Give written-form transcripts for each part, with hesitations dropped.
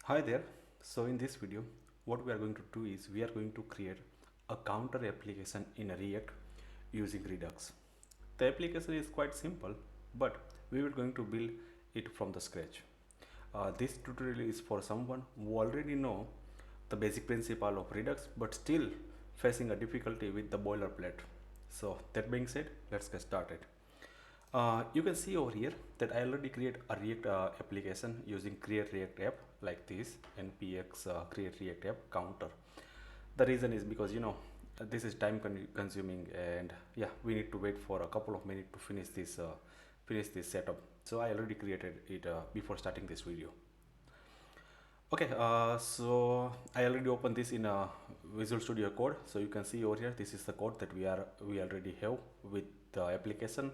Hi there. So in this video, what we are going to do is we are going to create a counter application in a React using Redux. The application is quite simple, but we will going to build it from the scratch. This tutorial is for someone who already know the basic principle of Redux, but still facing a difficulty with the boilerplate. So that being said, let's get started. You can see over here that I already create a React application using create React app like this npx create React app counter. The reason is because this is time consuming, and yeah, we need to wait for a couple of minutes to finish this setup. So I already created it before starting this video. Okay, so I already opened this in Visual Studio Code. So you can see over here, this is the code that we already have with the application.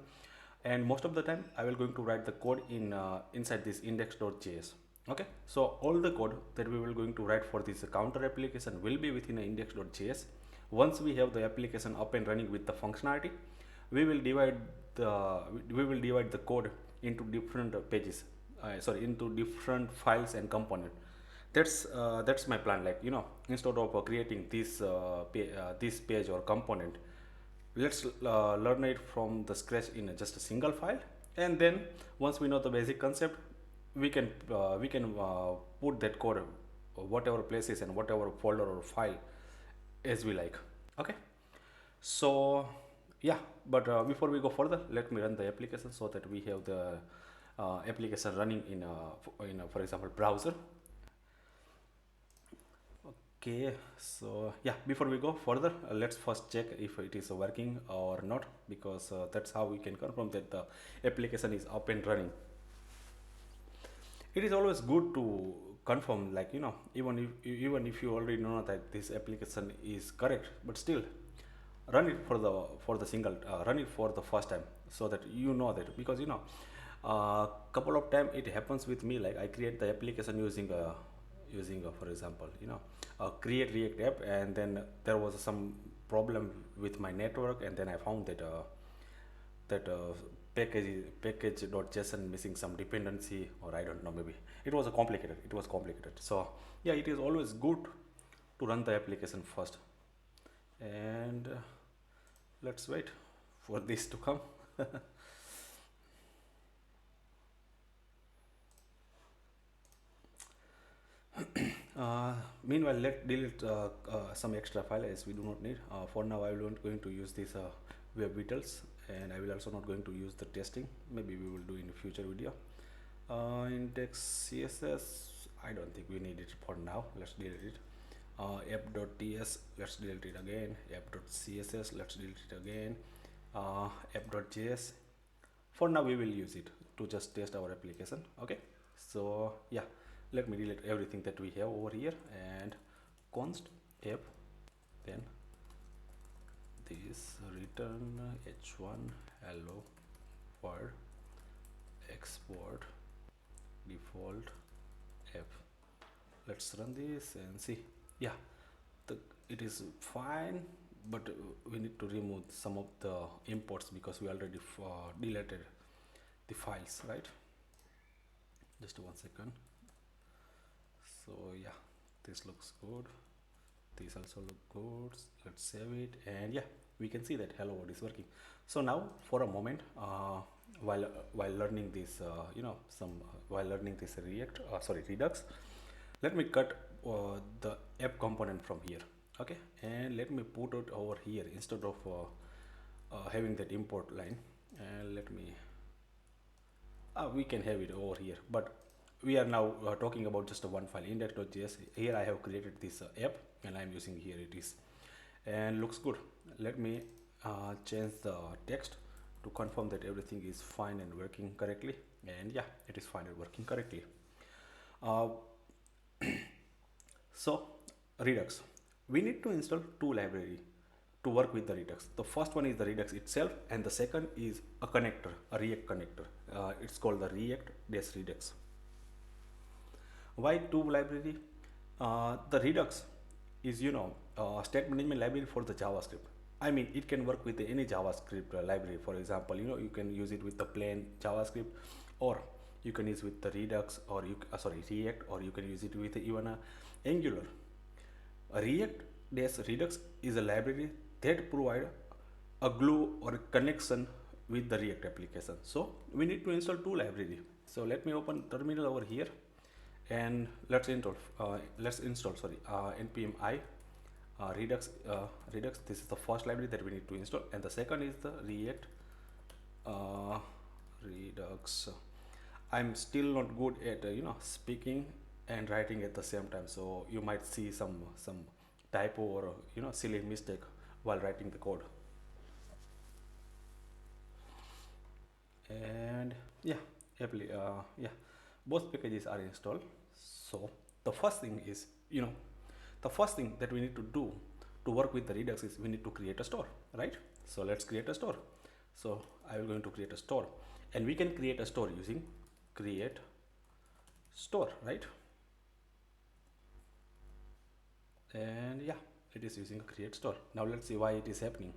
And most of the time, I will going to write the code in inside this index.js. Okay, so all the code that we will going to write for this counter application will be within index.js. Once we have the application up and running with the functionality, we will divide the code into different pages. Into different files and components. That's my plan. Like instead of creating this page or component, let's learn it from the scratch in just a single file, and then once we know the basic concept, we can put that code whatever places and whatever folder or file as we like. Okay, so yeah, but before we go further, let me run the application so that we have the application running in for example browser. Okay, so yeah, before we go further, let's first check if it is working or not, because that's how we can confirm that the application is up and running. It is always good to confirm, like even if you already know that this application is correct, but still run it run it for the first time, so that you know that, because couple of time it happens with me, like I create the application using for example create React app, and then there was some problem with my network, and then I found that package.json missing some dependency, or I don't know, maybe it was complicated. So yeah, it is always good to run the application first, and let's wait for this to come. Meanwhile, let delete some extra file as we do not need. For now, I will not going to use this web vitals, and I will also not going to use the testing. Maybe we will do in a future video. Index CSS, I don't think we need it for now. Let's delete it. App.ts, let's delete it again. App.css, let's delete it again. App.js, for now we will use it to just test our application. Okay, so yeah, let me delete everything that we have over here, and const app, then this return h1 hello world export default app. Let's run this and see. Yeah, it is fine, but we need to remove some of the imports because we already deleted the files, right? Just 1 second. So yeah, this looks good, this also look good. Let's save it, and yeah, we can see that hello world is working. So now for a moment, while learning this while learning this Redux, let me cut the app component from here. Okay, and let me put it over here instead of having that import line, and let me we can have it over here, but we are now talking about just a one file, index.js. Here I have created this app, and I'm using here it is, and looks good. Let me change the text to confirm that everything is fine and working correctly, and yeah, it is fine and working correctly. uh, so Redux, we need to install two libraries to work with the Redux. The first one is the Redux itself, and the second is a connector, a React connector. It's called the React-Redux. Why two library? The Redux is state management library for the JavaScript. I mean, it can work with any JavaScript library. For example, you can use it with the plain JavaScript, or You can use with the Redux or React, or you can use it with even a Angular. Redux is a library that provide a glue or a connection with the React application. So we need to install two library. So let me open terminal over here, and let's install npm I Redux. This is the first library that we need to install, and the second is the React Redux. I'm still not good at speaking and writing at the same time, so you might see some typo or silly mistake while writing the code. And yeah, both packages are installed. So the first thing is, the first thing that we need to do to work with the Redux is we need to create a store, right? So let's create a store. So I will going to create a store, and we can create a store using create store, right? And yeah, it is using create store. Now let's see why it is happening.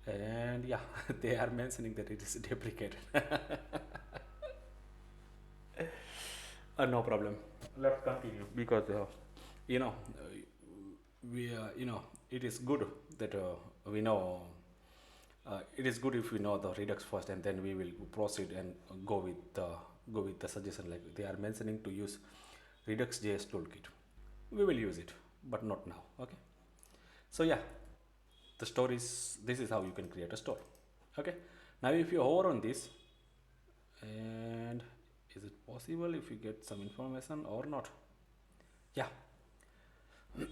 And yeah, they are mentioning that it is deprecated. No problem. Let's continue, because you know we it is good that we know. It is good if we know the Redux first, and then we will proceed and go with the suggestion. Like they are mentioning to use Redux.js toolkit. We will use it, but not now. Okay. So yeah, the store is, this is how you can create a store. Okay. Now if you hover on this, and is it possible if you get some information or not? Yeah.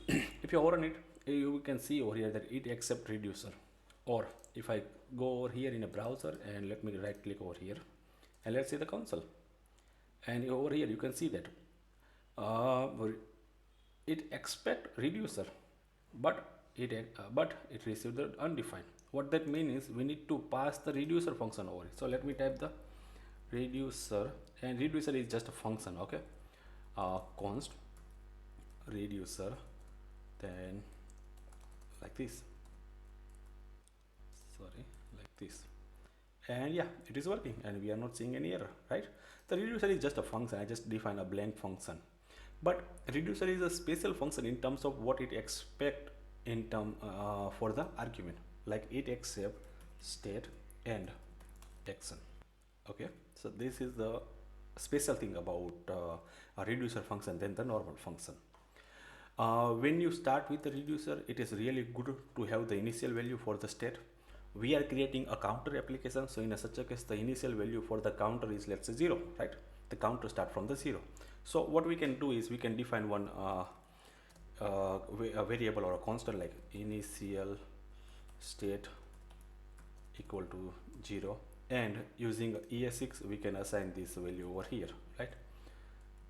If you hover on it, you can see over here that it accepts reducer. Or if I go over here in a browser, and let me right click over here, and let's see the console, and over here you can see that it expect reducer, but it received the undefined. What that means is we need to pass the reducer function over it. So let me type the reducer, and reducer is just a function. Okay. Const reducer, then like this, like this, and yeah, it is working, and we are not seeing any error, right? The reducer is just a function. I just define a blank function, but reducer is a special function in terms of what it expect in term for the argument, like it accept state and action. Okay, so this is the special thing about a reducer function than the normal function. When you start with the reducer, it is really good to have the initial value for the state. We are creating a counter application, so in such a case, the initial value for the counter is, let's say, 0, right? The counter start from the 0. So what we can do is we can define one a variable or a constant, like initial state equal to 0, and using ES6 we can assign this value over here, right?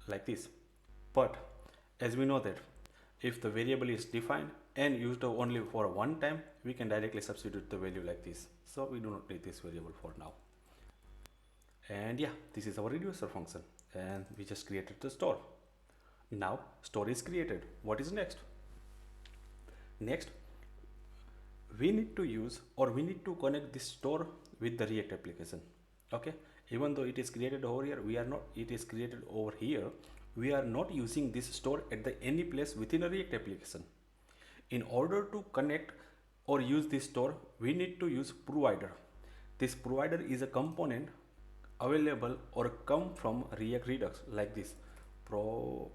Like this. But as we know that if the variable is defined and used only for one time, we can directly substitute the value like this. So we do not need this variable for now. And yeah, this is our reducer function, and we just created the store. Now store is created. What is next? Next, we need to use, or we need to connect this store with the React application. Okay, even though it is created over here, we are not, it is created over here, we are not using this store at the any place within a React application. In order to connect or use this store, we need to use provider. This provider is a component available or come from React Redux, like this provider.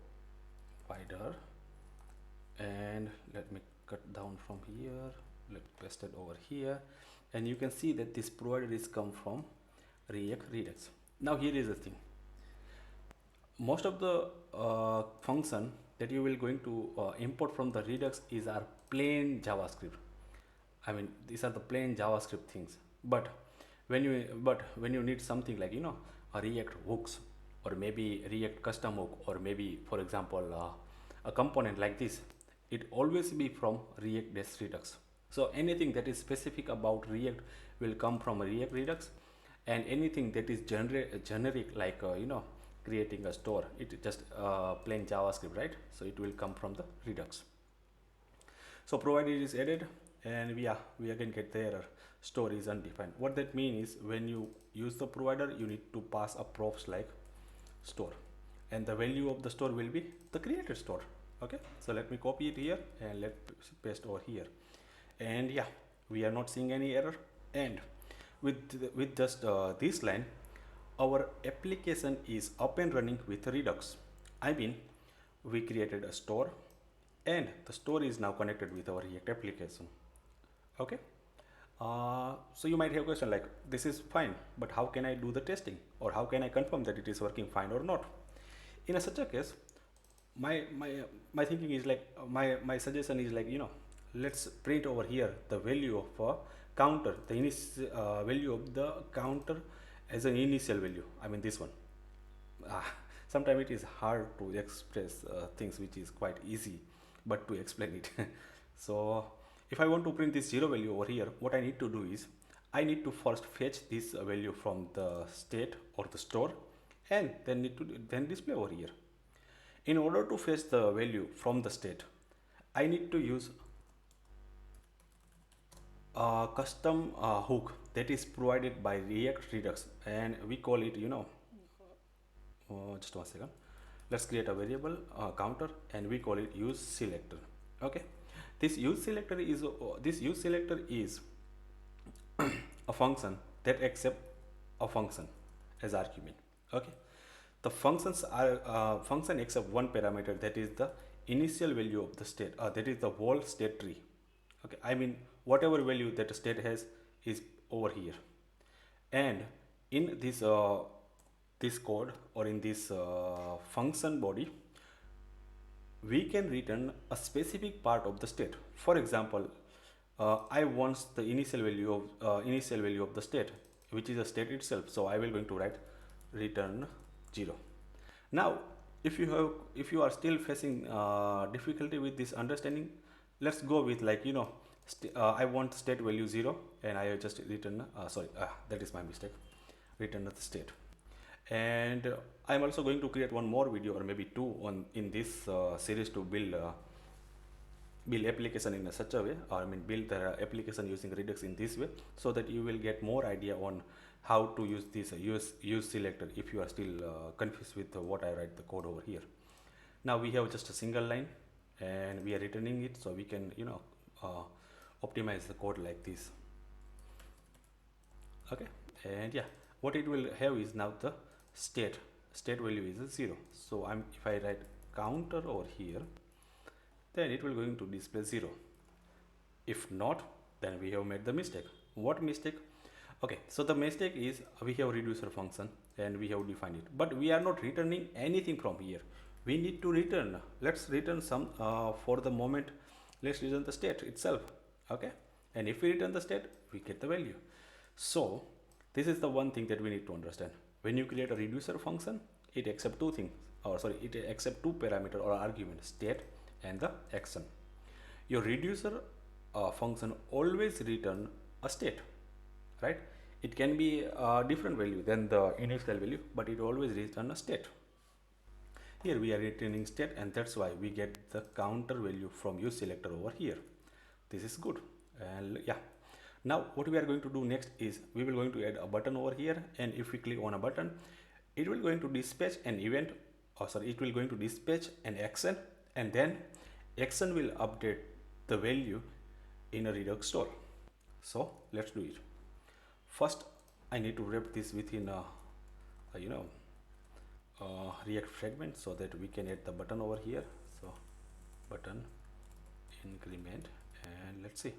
And let me cut down from here, let's paste it over here, and you can see that this provider is come from React Redux. Now here is the thing, most of the function that you will going to import from the Redux is our plain JavaScript. I mean, these are the plain JavaScript things. But when you need something like a React hooks, or maybe React custom hook, or maybe for example a component like this, it always be from React Redux. So anything that is specific about React will come from React Redux, and anything that is generic like creating a store, it just plain JavaScript, right? So it will come from the Redux. So provided is added, and we again get the error. store is undefined. What that means is when you use the provider, you need to pass a props like store, and the value of the store will be the created store. Okay, so let me copy it here and let paste over here. And yeah, we are not seeing any error. And with just this line, our application is up and running with Redux. I mean, we created a store and the store is now connected with our React application. Okay. So you might have a question like, this is fine, but how can I do the testing, or how can I confirm that it is working fine or not? In such a case, my thinking is like, my suggestion is like, let's print over here the value of a counter, the initial value of the counter as an initial value. I mean this one. Ah, sometimes it is hard to express things which is quite easy, but to explain it. So if I want to print this zero value over here, what I need to do is I need to first fetch this value from the state or the store, and then need to then display over here. In order to fetch the value from the state, I need to use a custom hook that is provided by React Redux, and we call it, just one second. Let's create a variable counter, and we call it use selector. Okay, this use selector is a function that accepts a function as argument. Okay, the functions are function except one parameter, that is the initial value of the state, that is the whole state tree. Okay, I mean whatever value that the state has is over here. And in this code, or in this function body, we can return a specific part of the state. For example, I want the initial value of the state, which is the state itself. So I will going to write return 0. Now, if you are still facing difficulty with this understanding, let's go with like, I want state value 0, and I just return that is my mistake, return the state. And I'm also going to create one more video, or maybe two, on in this series to build application in such a way, or I mean build the application using Redux in this way, so that you will get more idea on how to use this use selector if you are still confused with what I write the code over here. Now we have just a single line, and we are returning it, so we can optimize the code like this. Okay, and yeah, what it will have is now the state value is 0. So if I write counter over here, then it will going to display 0. If not, then we have made the mistake. What mistake? Okay, so the mistake is we have reducer function and we have defined it, but we are not returning anything from here. We need to return, let's return some for the moment, let's return the state itself. Okay, and if we return the state, we get the value. So this is the one thing that we need to understand. When you create a reducer function, it accepts two things, or sorry, it accepts two parameter or argument, state and the action. Your reducer function always return a state, right? It can be a different value than the initial value, but it always return a state. Here we are returning state, and that's why we get the counter value from use selector over here. This is good. And yeah, now what we are going to do next is we will going to add a button over here, and if we click on a button, it will going to dispatch an event, it will going to dispatch an action, and then action will update the value in a Redux store. So let's do it. First, I need to wrap this within a React fragment, so that we can add the button over here. So button increment, and let's see,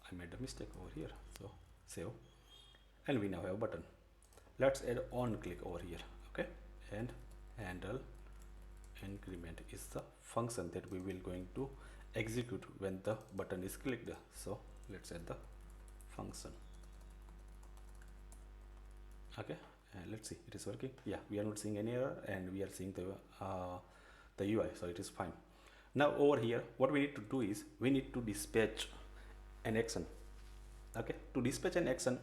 I made a mistake over here, so save, and we now have a button. Let's add on click over here. Okay, and handle increment is the function that we will going to execute when the button is clicked. So let's add the function. Okay, and let's see, it is working. Yeah, we are not seeing any error, and we are seeing the UI, so it is fine. Now over here, what we need to do is we need to dispatch an action. Okay, to dispatch an action,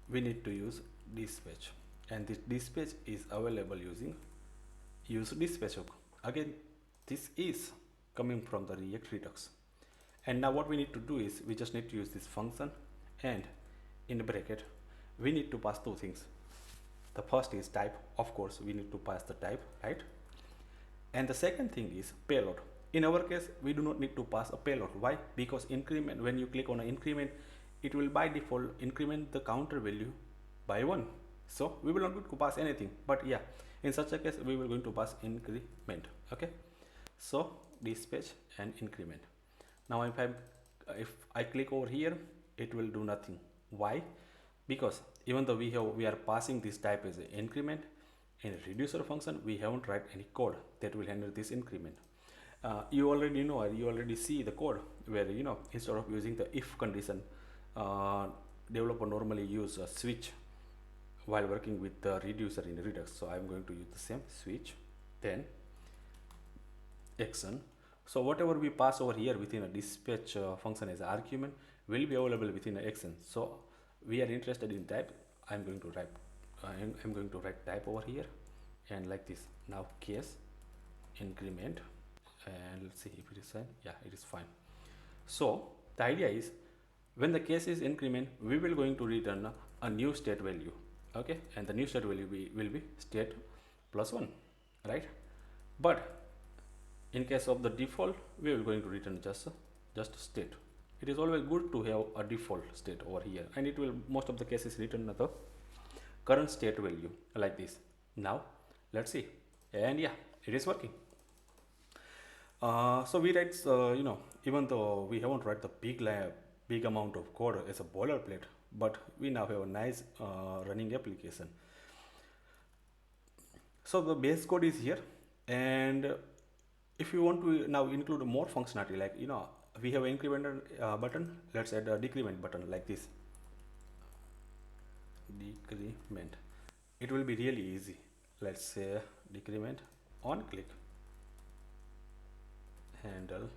we need to use dispatch, and this dispatch is available using use dispatch hook. Again, this is coming from the React Redux, And now what we need to do is we just need to use this function, and in the bracket we need to pass two things. The first is type. Of course we need to pass the type, right? And the second thing is payload. In our case we do not need to pass a payload. Why? Because increment, when you click on an increment, it will by default increment the counter value by 1. So we will not need to pass anything, but yeah, in such a case we will going to pass increment. Okay, so dispatch and increment. Now if I click over here, it will do nothing. Why? Because even though we are passing this type as an increment, in reducer function we haven't write any code that will handle this increment. You already know, you already see the code where instead of using the if condition, developer normally use a switch while working with the reducer in Redux. So I'm going to use the same switch, then action. So whatever we pass over here within a dispatch function as an argument will be available within an action. So we are interested in type. I'm going to write type over here, and like this. Now case increment, and let's see if it is fine. Yeah, it is fine. So the idea is, when the case is increment, we will going to return a new state value. Okay, and the new state value will be state plus 1, right? But in case of the default, we will going to return just state. It is always good to have a default state over here, and it will most of the cases return the current state value like this. Now let's see, and yeah, it is working. So we write, even though we haven't write the big amount of code as a boilerplate, but we now have a nice running application. So the base code is here, and if you want to now include more functionality, like we have an increment button, let's add a decrement button like this. Decrement, it will be really easy. Let's say decrement on click, handle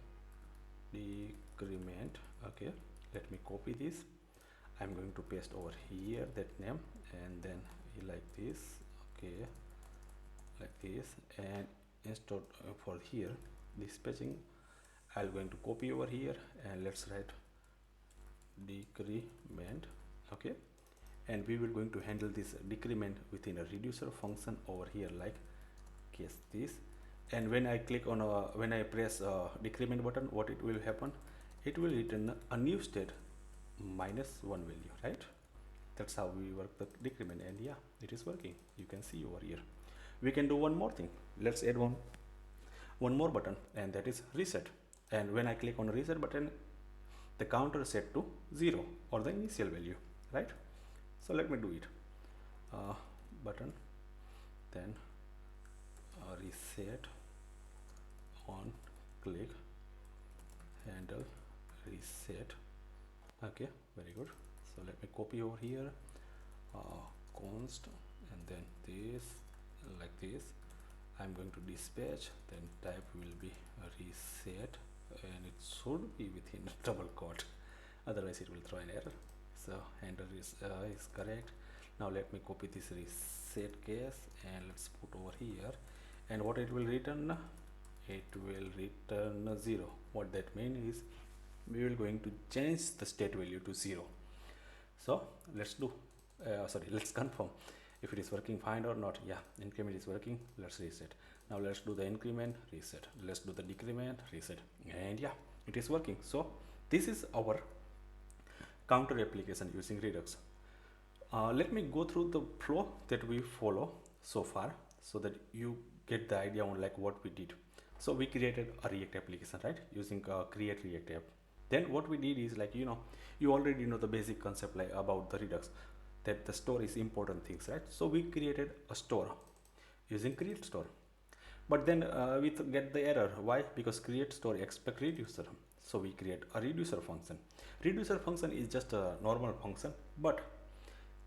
decrement. Okay, let me copy this. I'm going to paste over here that name, and then like this. Okay, like this, and instead for here dispatching, I'm going to copy over here, and let's write decrement. Okay, and we will going to handle this decrement within a reducer function over here, like case this. And when I click on when I press decrement button, what it will happen, it will return a new state -1 value, right? That's how we work the decrement, and yeah, it is working. You can see over here. We can do one more thing. Let's add one more button, and that is reset. And when I click on reset button, the counter is set to 0, or the initial value, right? So let me do it. Button, then reset on click, handle reset. Okay, very good. So let me copy over here, const, and then this, like this. I'm going to dispatch, then type will be reset, and it should be within double quote, otherwise it will throw an error. So handle is correct. Now let me copy this reset case, and let's put over here, and what it will return, it will return 0. What that means is we will going to change the state value to 0. So let's do let's confirm if it is working fine or not. Yeah, increment is working. Let's reset. Now let's do the increment, reset. Let's do the decrement, reset, and yeah, it is working. So this is our counter application using Redux. Let me go through the flow that we follow so far, so that you get the idea on like what we did. So we created a React application, right, using create React app. Then what we did is, like, you already know the basic concept like about the Redux, that the store is important things, right? So we created a store using create store, but then we get the error. Why? Because create store expect reducer. So we create a reducer function. Reducer function is just a normal function, but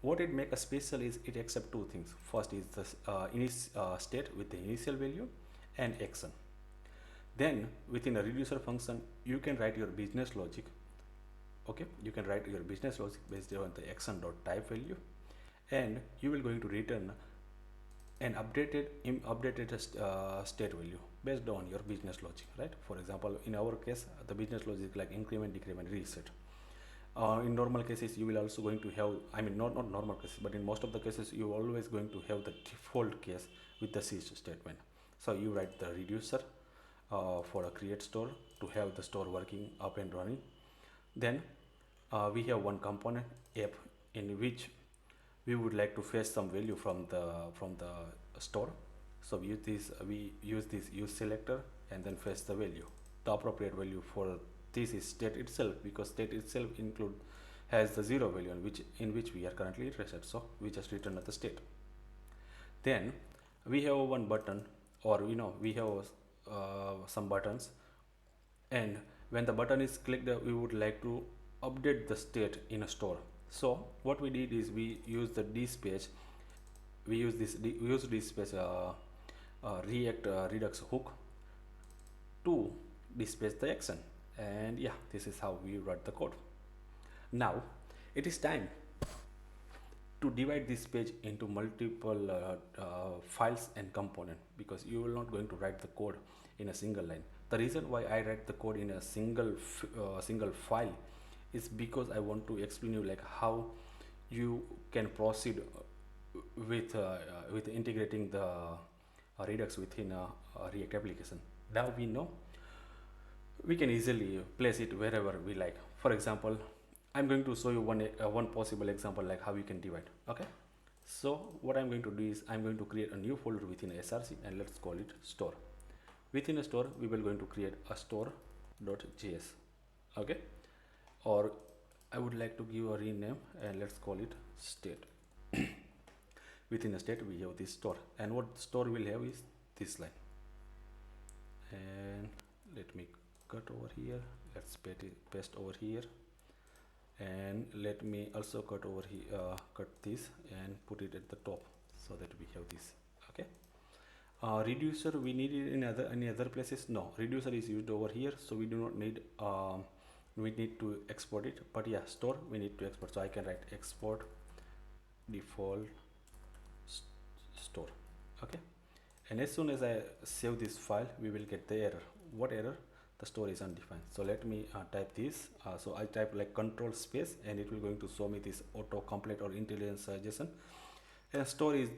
what it make a special is it accept two things. First is the state with the initial value and action. Then within a reducer function, you can write your business logic. Okay, you can write your business logic based on the action.type value, and you will going to return an updated state value based on your business logic, right? For example, in our case, the business logic like increment, decrement, reset. In normal cases, you will also going to have, I mean, not normal cases, but in most of the cases, you always going to have the default case with the cease statement. So you write the reducer for a create store to have the store working up and running. Then we have one component app in which we would like to fetch some value from the store. So we use this use selector and then fetch the value. The appropriate value for this is state itself, because state itself has the zero value in which we are currently interested. So we just return the state. Then we have one button, or we have some buttons, and when the button is clicked, we would like to update the state in a store. So what we did is we use the dispatch. We use dispatch React Redux hook to dispatch the action, and yeah, this is how we write the code. Now it is time to divide this page into multiple files and component, because you will not going to write the code in a single line. The reason why I write the code in a single file is because I want to explain you like how you can proceed with integrating the Redux within a React application. Now we know we can easily place it wherever we like. For example, I'm going to show you one possible example like how you can divide. Okay, so what I'm going to do is I'm going to create a new folder within src, and let's call it store. Within a store, we will going to create a store.js. Okay, or I would like to give a rename, and let's call it state. Within a state, we have this store, and what store will have is this line. And let me cut over here. Let's paste over here, and let me also cut over here, cut this and put it at the top so that we have this. Okay. Reducer, we need it in any other places? No, reducer is used over here, so we do not need we need to export it. But yeah, store we need to export, so I can write export default store. Okay, and as soon as I save this file, we will get the error. What error? The store is undefined. So let me type this. So I type like control space, and it will going to show me this auto complete or intelligence JSON. And store is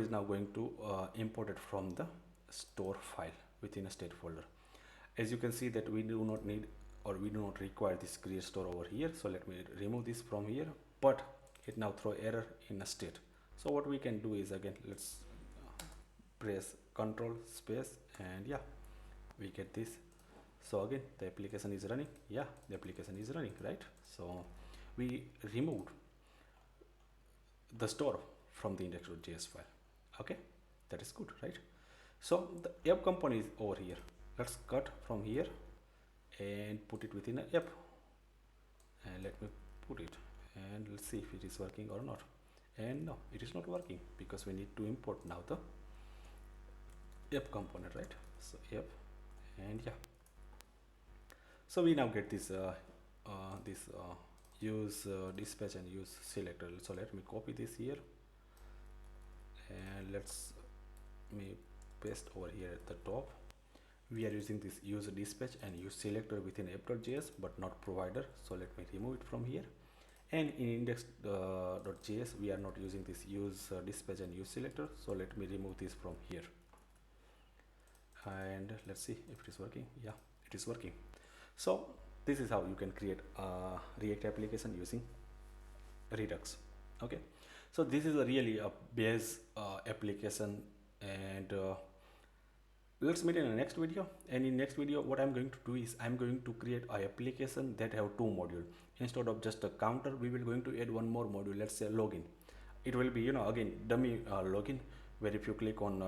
now going to import it from the store file within a state folder. As you can see that we do not need, or we do not require this create store over here. So let me remove this from here, but it now throw error in a state. So what we can do is, again, let's press control space, and yeah, we get this. So again, the application is running. Yeah, the application is running, right? So we removed the store from the index.js file. Okay, that is good, right? So the app component is over here. Let's cut from here and put it within an app, and let me put it, and let's see if it is working or not. And no, it is not working, because we need to import now the app component, right? So app, and yeah, so we now get this use dispatch and use selector. So let me copy this here, and let's me paste over here at the top. We are using this use dispatch and use selector within app.js, but not provider. So let me remove it from here. And in index.js, we are not using this use dispatch and use selector. So let me remove this from here. And let's see if it is working. Yeah, it is working. So this is how you can create a React application using Redux. Okay, so this is really a base application, and let's meet in the next video. And in next video, what I'm going to do is I'm going to create an application that have two modules. Instead of just a counter, we will going to add one more module. Let's say login. It will be, again, dummy login, where if you click on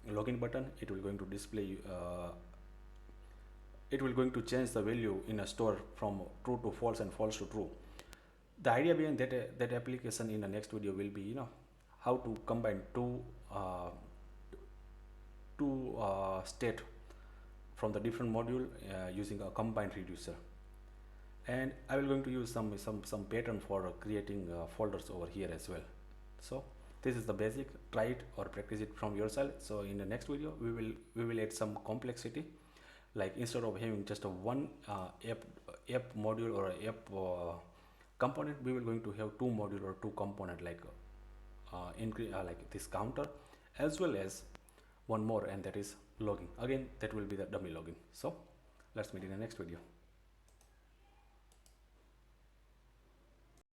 login button, it will going to display it will going to change the value in a store from true to false and false to true. The idea behind that application in the next video will be, how to combine two state from the different module using a combined reducer. And I will going to use some pattern for creating folders over here as well. So This is the basic. Try it or practice it from yourself. So in the next video we will add some complexity, like instead of having just a one app module or a app component, we will going to have two module or two component, like like this counter, as well as one more, and that is login. Again, that will be the dummy login. So let's meet in the next video.